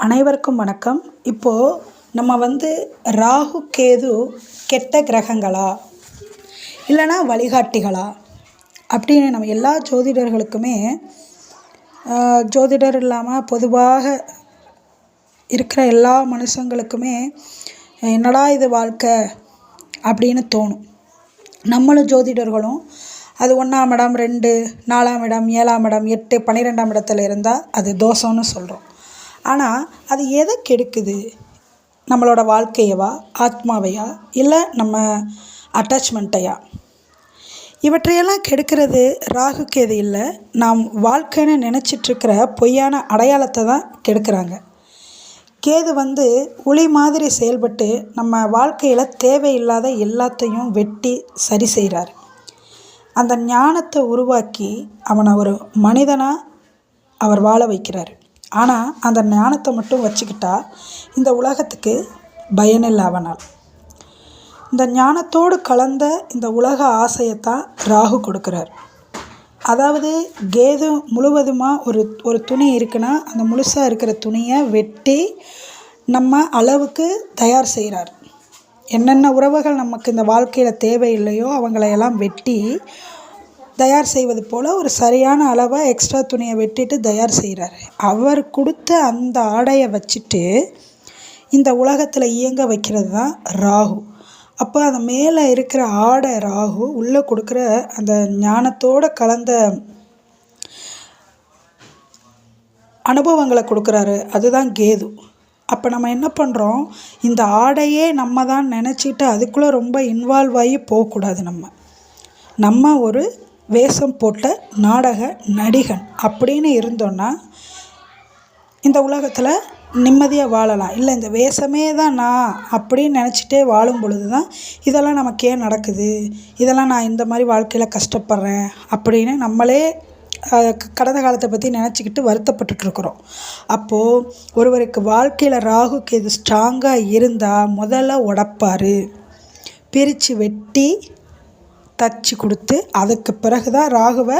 அனைவருக்கும் வணக்கம். இப்போது நம்ம ராகு கேது கெட்ட கிரகங்களா இல்லைனா வழிகாட்டிகளா அப்படின்னு நம்ம எல்லா ஜோதிடர்களுக்குமே ஜோதிடர் இல்லாமல் பொதுவாக இருக்கிற எல்லா மனுஷங்களுக்குமே என்னடா இது வாழ்க்கை அப்படின்னு தோணும். நம்மளும் ஜோதிடர்களும் அது 1ஆம் இடம் 2 4ஆம் இடம் 7ஆம் இடம் 8 12ஆம் இடத்துல இருந்தால் அது தோஷம்னு சொல்கிறோம். ஆனால் அது எதை கெடுக்குது? நம்மளோட வாழ்க்கையவா, ஆத்மாவையா, இல்லை நம்ம அட்டாச்மெண்ட்டையா? இவற்றையெல்லாம் கெடுக்கிறது ராகு கேது இல்லை, நாம் வாழ்க்கைன்னு நினச்சிட்ருக்கிற பொய்யான அடையாளத்தை தான் கெடுக்கிறாங்க. கேது உளி மாதிரி செயல்பட்டு நம்ம வாழ்க்கையில் தேவையில்லாத எல்லாத்தையும் வெட்டி சரி செய்கிறார். அந்த ஞானத்தை உருவாக்கி அவனை ஒரு மனிதனாக அவர் வாழ வைக்கிறார். ஆனால் அந்த ஞானத்தை மட்டும் வச்சுக்கிட்டா இந்த உலகத்துக்கு பயனில்லை அவனால். இந்த ஞானத்தோடு கலந்த இந்த உலக ஆசையைத்தான் ராகு கொடுக்குறார். அதாவது கேது முழுவதுமாக ஒரு துணி இருக்குன்னா அந்த முழுசாக இருக்கிற துணியை வெட்டி நம்ம அளவுக்கு தயார் செய்கிறார். என்னென்ன உறவுகள் நமக்கு இந்த வாழ்க்கையில் தேவையில்லையோ அவங்களையெல்லாம் வெட்டி தயார் செய்வது போல் ஒரு சரியான அளவாக எக்ஸ்ட்ரா துணியை வெட்டிட்டு தயார் செய்கிறார். அவர் கொடுத்த அந்த ஆடையை வச்சுட்டு இந்த உலகத்தில் இயங்க வைக்கிறது தான் ராகு. அப்போ அந்த மேலே இருக்கிற ஆடை ராகு, உள்ளே கொடுக்குற அந்த ஞானத்தோடு கலந்த அனுபவங்களை கொடுக்குறாரு, அதுதான் கேது. அப்போ நம்ம என்ன பண்ணுறோம், இந்த ஆடையே நம்ம தான் நினச்சிட்டு அதுக்குள்ளே ரொம்ப இன்வால்வ் ஆகி போகக்கூடாது. நம்ம ஒரு வேஷம் போட்ட நாடக நடிகன் அப்படின்னு இருந்தோன்னா இந்த உலகத்தில் நிம்மதியாக வாழலாம். இல்லை இந்த வேஷமே தான் நான் அப்படின்னு நினச்சிட்டே வாழும் பொழுது தான் இதெல்லாம் நமக்கு ஏன் நடக்குது, இதெல்லாம் நான் இந்த மாதிரி வாழ்க்கையில் கஷ்டப்படுறேன் அப்படின்னு நம்மளே கடந்த காலத்தை பற்றி நினச்சிக்கிட்டு வருத்தப்பட்டுருக்குறோம். அப்போது ஒருவருக்கு வாழ்க்கையில் ராகு கேது ஸ்ட்ராங்காக இருந்தால் முதல்ல உடைப்பார், பிரித்து வெட்டி தச்சு கொடுத்து அதுக்கு பிறகு தான் ராகுவை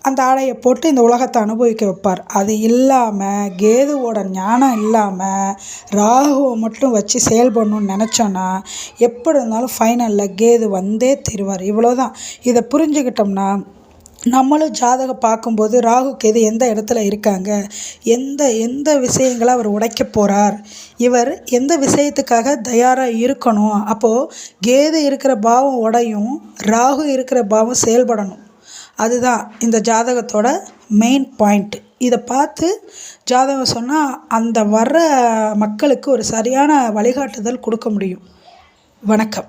அந்த ஆடையை போட்டு இந்த உலகத்தை அனுபவிக்க வைப்பார். அது இல்லாமல் கேதுவோட ஞானம் இல்லாமல் ராகுவை மட்டும் வச்சு செயல்படணும்னு நினச்சோன்னா எப்படி இருந்தாலும் ஃபைனலில் கேது வந்தே தருவார். இவ்வளோதான். இதை புரிஞ்சுக்கிட்டோம்னா நம்மளும் ஜாதகம் பார்க்கும்போது ராகு கேது எந்த இடத்துல இருக்காங்க, எந்த விஷயங்களை அவர் உடைக்க போகிறார், இவர் எந்த விஷயத்துக்காக தயாராக இருக்கணும். அப்போது கேது இருக்கிற பாவம் உடையும், ராகு இருக்கிற பாவம் செயல்படணும். அதுதான் இந்த ஜாதகத்தோட மெயின் பாயிண்ட். இதை பார்த்து ஜாதகம் சொன்னால் அந்த வர்ற மக்களுக்கு ஒரு சரியான வழிகாட்டுதல் கொடுக்க முடியும். வணக்கம்.